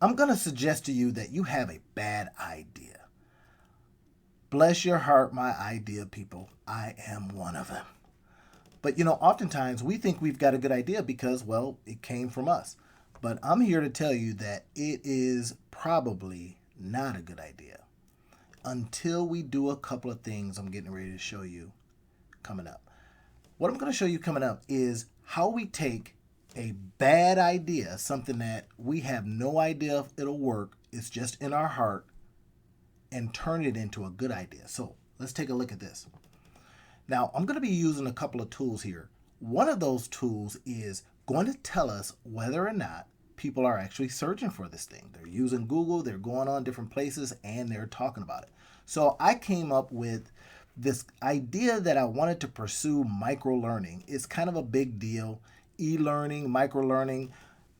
I'm going to suggest to you that you have a bad idea. Bless your heart, my idea people. I am one of them. But oftentimes we think we've got a good idea because, well, it came from us. But I'm here to tell you that it is probably not a good idea until we do a couple of things I'm getting ready to show you coming up. What I'm going to show you coming up is how we take a bad idea, something that we have no idea if it'll work, it's just in our heart, and turn it into a good idea. So let's take a look at this. Now, I'm going to be using a couple of tools here. One of those tools is going to tell us whether or not people are actually searching for this thing. They're using Google, they're going on different places, and they're talking about it. So I came up with this idea that I wanted to pursue microlearning. It's kind of a big deal. E-learning, microlearning.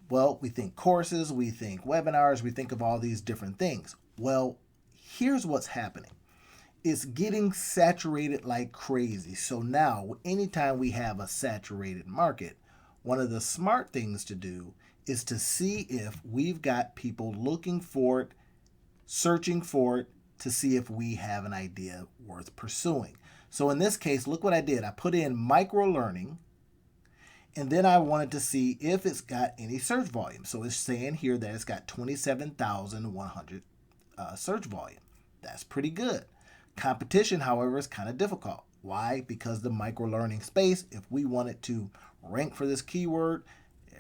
Well, we think courses, we think webinars, we think of all these different things. Well, here's what's happening. It's getting saturated like crazy. So now, anytime we have a saturated market, one of the smart things to do is to see if we've got people looking for it, searching for it, to see if we have an idea worth pursuing. So in this case, look what I did. I put in microlearning, and then I wanted to see if it's got any search volume. So it's saying here that it's got 27,100 search volume. That's pretty good. Competition, however, is kind of difficult. Why? Because the microlearning space, if we wanted to rank for this keyword,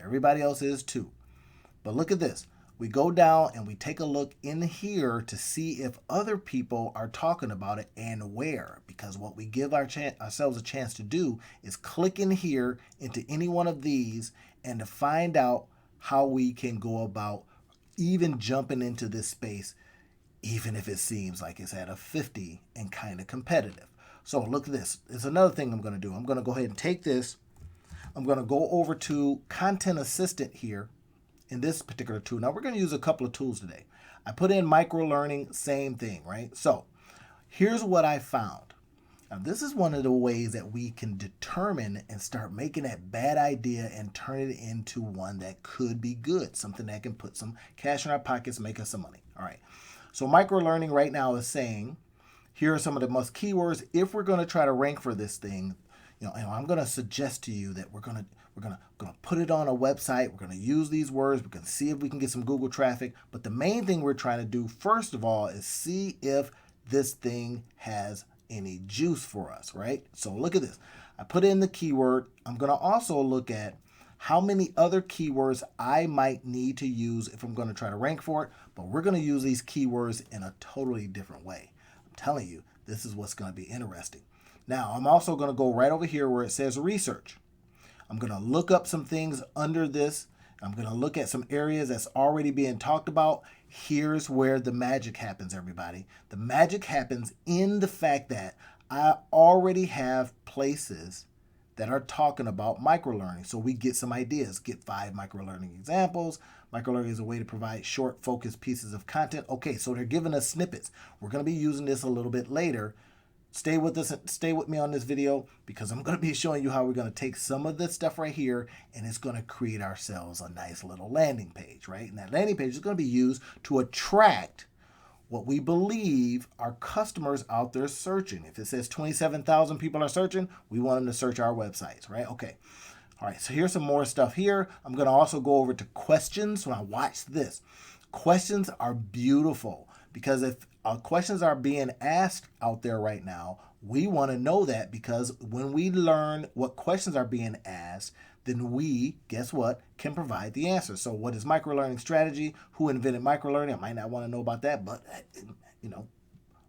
everybody else is too. But look at this. We go down and we take a look in here to see if other people are talking about it and where. Because what we give ourselves a chance to do is click in here into any one of these and to find out how we can go about even jumping into this space, even if it seems like it's at a 50 and kind of competitive. So look at this. There's another thing I'm going to do. I'm going to go ahead and take this. I'm going to go over to Content Assistant here in this particular tool. Now we're going to use a couple of tools today. I put in microlearning, same thing, right? So here's what I found. Now this is one of the ways that we can determine and start making that bad idea and turn it into one that could be good, something that can put some cash in our pockets, make us some money. All right. So microlearning right now is saying, here are some of the most keywords. If we're going to try to rank for this thing, and I'm going to suggest to you that we're going to put it on a website. We're going to use these words. We're going to see if we can get some Google traffic. But the main thing we're trying to do, first of all, is see if this thing has any juice for us, right? So look at this. I put in the keyword. I'm going to also look at how many other keywords I might need to use if I'm going to try to rank for it. But we're going to use these keywords in a totally different way. I'm telling you, this is what's going to be interesting. Now, I'm also going to go right over here where it says research. I'm going to look up some things under this. I'm going to look at some areas that's already being talked about. Here's where the magic happens, everybody. The magic happens in the fact that I already have places that are talking about microlearning. So we get some ideas, get 5 microlearning examples. Microlearning is a way to provide short, focused pieces of content. Okay, so they're giving us snippets. We're going to be using this a little bit later. Stay with us, stay with me on this video because I'm going to be showing you how we're going to take some of this stuff right here and it's going to create ourselves a nice little landing page, right? And that landing page is going to be used to attract what we believe our customers out there searching. If it says 27,000 people are searching, we want them to search our websites, right? Okay. All right, so here's some more stuff here. I'm going to also go over to questions. Now watch this. Questions are beautiful because if questions are being asked out there right now, we want to know that because when we learn what questions are being asked, then we, guess what, can provide the answer. So what is microlearning strategy? Who invented microlearning? I might not want to know about that, but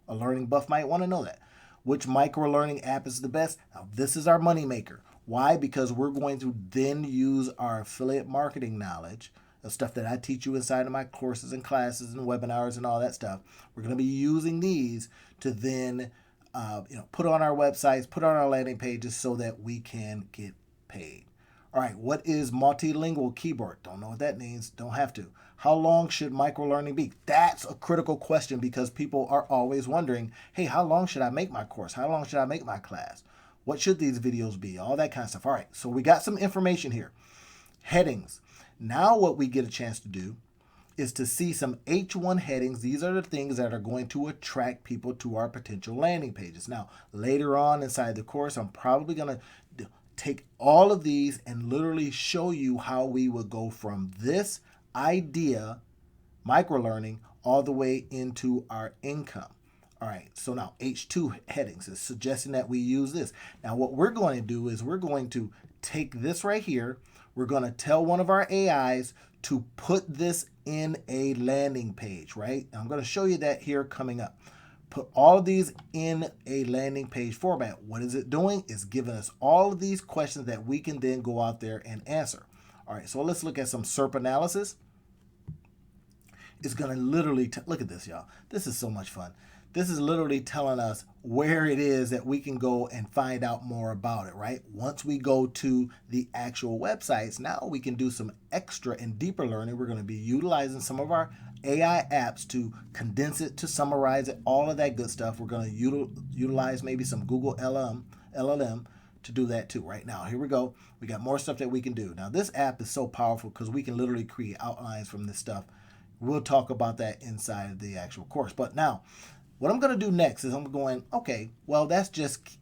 a learning buff might want to know that. Which microlearning app is the best? Now, this is our moneymaker. Why? Because we're going to then use our affiliate marketing knowledge, the stuff that I teach you inside of my courses and classes and webinars and all that stuff. We're going to be using these to then put on our websites, put on our landing pages so that we can get paid. All right, what is multilingual keyboard? Don't know what that means. Don't have to. How long should microlearning be? That's a critical question because people are always wondering, hey, how long should I make my course? How long should I make my class? What should these videos be? All that kind of stuff. All right, so we got some information here. Headings. Now what we get a chance to do is to see some H1 headings. These are the things that are going to attract people to our potential landing pages. Now, later on inside the course, I'm probably going to take all of these and literally show you how we would go from this idea, microlearning, all the way into our income. All right, so now H2 headings is suggesting that we use this. Now, what we're going to do is we're going to take this right here. We're going to tell one of our AIs to put this in a landing page, right? I'm going to show you that here coming up. Put all of these in a landing page format. What is it doing? It's giving us all of these questions that we can then go out there and answer. All right, so let's look at some SERP analysis. It's going to literally, look at this, y'all. This is so much fun. This is literally telling us where it is that we can go and find out more about it, right? Once we go to the actual websites, now we can do some extra and deeper learning. We're going to be utilizing some of our AI apps to condense it, to summarize it, all of that good stuff. We're going to utilize maybe some Google LLM to do that too. Right now, here we go. We got more stuff that we can do. Now, this app is so powerful because we can literally create outlines from this stuff. We'll talk about that inside of the actual course. But now, what I'm going to do next is I'm going, okay, well, that's just,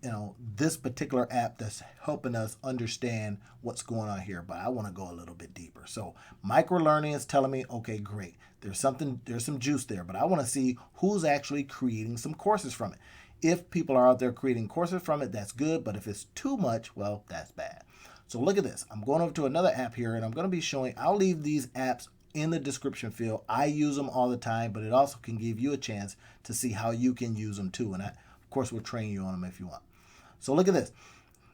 this particular app that's helping us understand what's going on here, but I want to go a little bit deeper. So microlearning is telling me, okay, great. There's some juice there, but I want to see who's actually creating some courses from it. If people are out there creating courses from it, that's good. But if it's too much, well, that's bad. So look at this. I'm going over to another app here, and I'm going to be showing, I'll leave these apps in the description field. I use them all the time, but it also can give you a chance to see how you can use them too. And I, of course, will train you on them if you want. So look at this.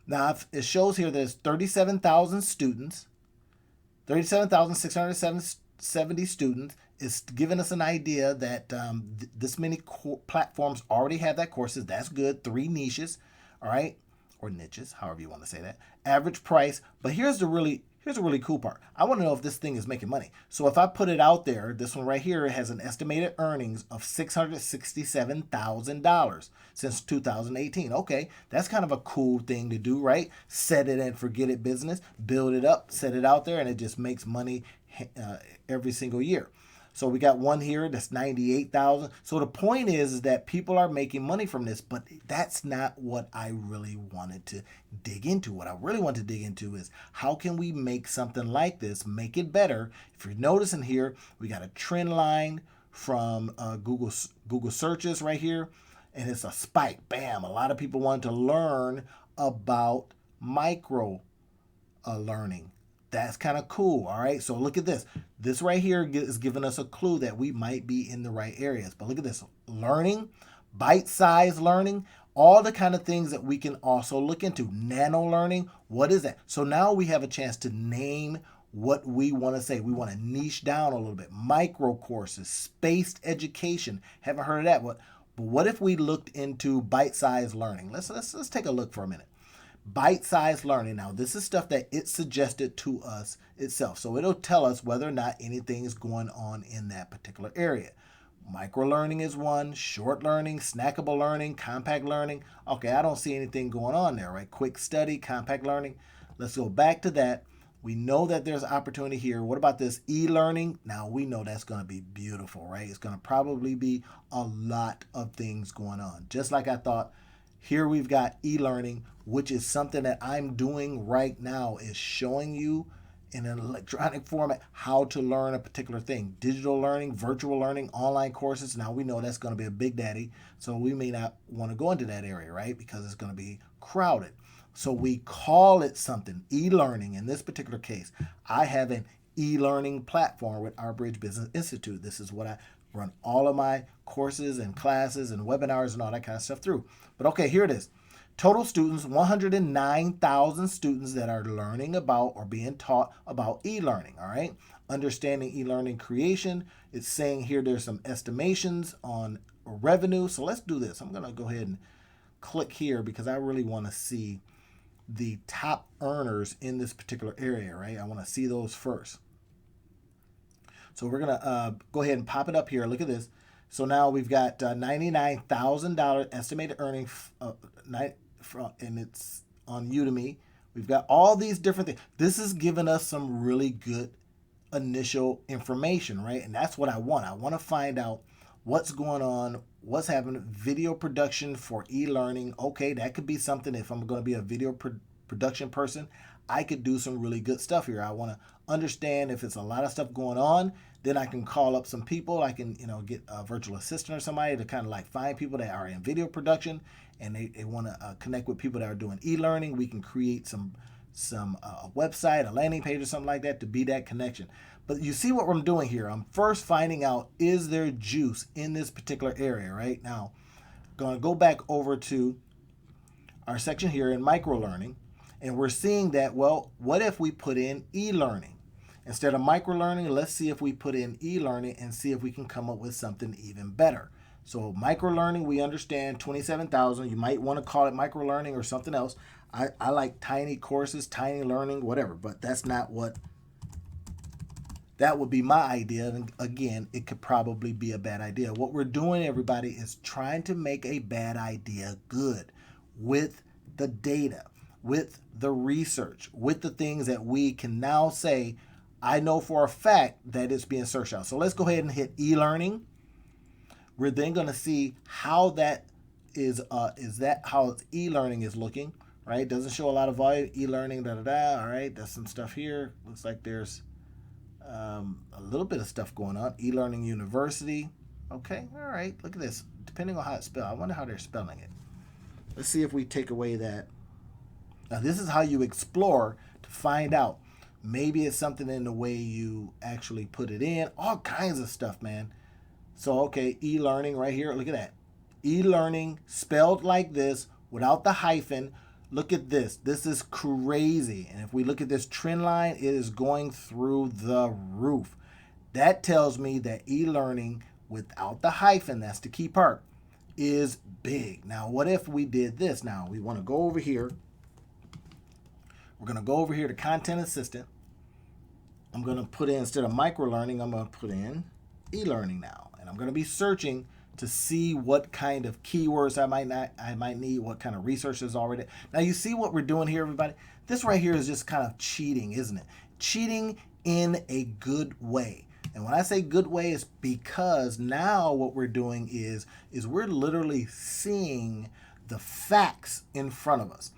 Now, it shows here there's 37,000 students, 37,670 students. Is giving us an idea that this many platforms already have that courses. That's good. 3 niches, all right, or niches, however you want to say that. Average price. But here's a really cool part. I want to know if this thing is making money. So if I put it out there, this one right here has an estimated earnings of $667,000 since 2018. Okay, that's kind of a cool thing to do, right? Set it and forget it business. Build it up, set it out there, and it just makes money every single year. So we got one here that's 98,000. So the point is that people are making money from this, but that's not what I really wanted to dig into. What I really want to dig into is how can we make something like this, make it better? If you're noticing here, we got a trend line from Google searches right here, and it's a spike. Bam! A lot of people want to learn about micro learning. That's kind of cool, all right? So look at this. This right here is giving us a clue that we might be in the right areas. But look at this. Learning, bite-sized learning, all the kind of things that we can also look into. Nano learning, what is that? So now we have a chance to name what we want to say. We want to niche down a little bit. Micro courses, spaced education. Haven't heard of that. But what if we looked into bite-sized learning? Let's take a look for a minute. Bite-sized learning. Now, this is stuff that it suggested to us itself. So it'll tell us whether or not anything is going on in that particular area. Micro-learning is one, short learning, snackable learning, compact learning. Okay, I don't see anything going on there, right? Quick study, compact learning. Let's go back to that. We know that there's opportunity here. What about this e-learning? Now, we know that's going to be beautiful, right? It's going to probably be a lot of things going on. Just like I thought, here we've got e-learning, which is something that I'm doing right now, is showing you in an electronic format how to learn a particular thing. Digital learning, virtual learning, online courses. Now we know that's going to be a big daddy, so we may not want to go into that area, right? Because it's going to be crowded. So we call it something, e-learning. In this particular case, I have an e-learning platform with Our Bridge Business Institute. This is what I run all of my courses and classes and webinars and all that kind of stuff through. But okay, here it is. Total students, 109,000 students that are learning about or being taught about e-learning, all right? Understanding e-learning creation. It's saying here there's some estimations on revenue. So let's do this. I'm going to go ahead and click here because I really want to see the top earners in this particular area, right? I want to see those first. So we're going to go ahead and pop it up here. Look at this. So now we've got $99,000 estimated earnings, and it's on Udemy. We've got all these different things. This is giving us some really good initial information, right? And that's what I want. I want to find out what's going on, what's happening. Video production for e-learning. Okay, that could be something. If I'm going to be a video production person, I could do some really good stuff here. I want to understand if it's a lot of stuff going on. Then I can call up some people. I can, get a virtual assistant or somebody to kind of like find people that are in video production and they want to connect with people that are doing e-learning. We can create some website, a landing page or something like that to be that connection. But you see what I'm doing here. I'm first finding out, is there juice in this particular area, right? Now, I'm going to go back over to our section here in microlearning, and we're seeing that, well, what if we put in e-learning? Instead of microlearning, let's see if we put in e-learning and see if we can come up with something even better. So microlearning, we understand 27,000. You might want to call it microlearning or something else. I like tiny courses, tiny learning, whatever, but that's not what, that would be my idea. And again, it could probably be a bad idea. What we're doing, everybody, is trying to make a bad idea good with the data, with the research, with the things that we can now say, I know for a fact that it's being searched out. So let's go ahead and hit e-learning. We're then going to see how that is that how e-learning is looking, right? Doesn't show a lot of volume. E-learning, All right, there's some stuff here. Looks like there's a little bit of stuff going on. E-learning university. Okay, all right. Look at this. Depending on how it's spelled, I wonder how they're spelling it. Let's see if we take away that. Now, this is how you explore to find out. Maybe it's something in the way you actually put it in. All kinds of stuff, man. So, okay, e-learning right here. Look at that. E-learning spelled like this without the hyphen. Look at this. This is crazy. And if we look at this trend line, it is going through the roof. That tells me that e-learning without the hyphen, that's the key part, is big. Now, what if we did this? Now, we want to go over here. We're going to go over here to Content Assistant. I'm going to put in, instead of microlearning, I'm going to put in e-learning now. And I'm going to be searching to see what kind of keywords I might need, what kind of research is already. Now, you see what we're doing here, everybody? This right here is just kind of cheating, isn't it? Cheating in a good way. And when I say good way, it's because now what we're doing is we're literally seeing the facts in front of us.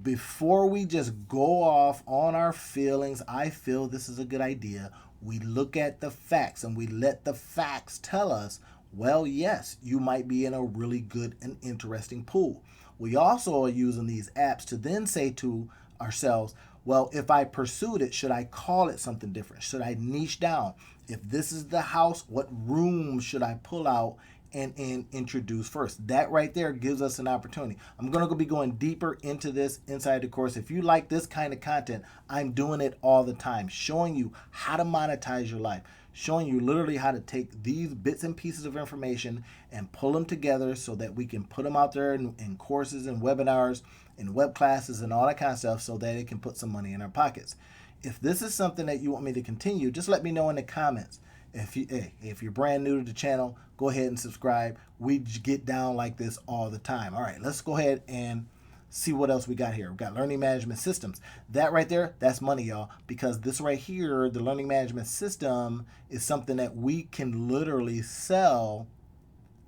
Before we just go off on our feelings, I feel this is a good idea, we look at the facts and we let the facts tell us, well, yes, you might be in a really good and interesting pool. We also are using these apps to then say to ourselves, well, if I pursued it, should I call it something different? Should I niche down? If this is the house, what room should I pull out and introduce first? That right there gives us an opportunity. I'm going to be going deeper into this inside the course. If you like this kind of content, I'm doing it all the time, showing you how to monetize your life, showing you literally how to take these bits and pieces of information and pull them together so that we can put them out there in courses and webinars and web classes and all that kind of stuff so that it can put some money in our pockets. If this is something that you want me to continue, just let me know in the comments. If you're brand new to the channel, go ahead and subscribe. We get down like this all the time. All right, let's go ahead and see what else we got here. We've got learning management systems. That right there, that's money, y'all, because this right here, the learning management system, is something that we can literally sell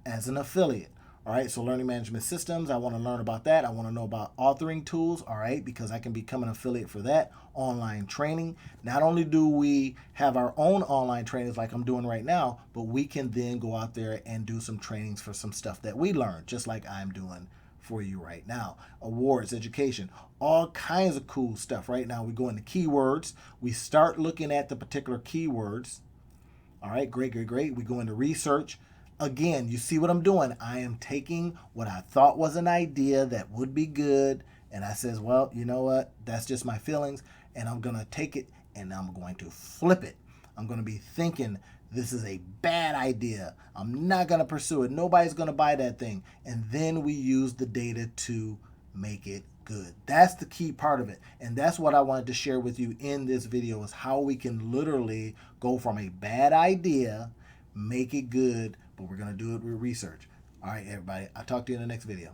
as an affiliate. All right, so learning management systems, I want to learn about that. I want to know about authoring tools, all right, because I can become an affiliate for that. Online training. Not only do we have our own online trainings like I'm doing right now, but we can then go out there and do some trainings for some stuff that we learned, just like I'm doing for you right now. Awards, education, all kinds of cool stuff. Right now, we go into keywords. We start looking at the particular keywords. All right, great. We go into research. Again, you see what I'm doing. I am taking what I thought was an idea that would be good, and I says, well, you know what? That's just my feelings, and I'm going to take it, and I'm going to flip it. I'm going to be thinking, this is a bad idea. I'm not going to pursue it. Nobody's going to buy that thing. And then we use the data to make it good. That's the key part of it. And that's what I wanted to share with you in this video, is how we can literally go from a bad idea, make it good, but we're going to do it with research. All right, everybody. I'll talk to you in the next video.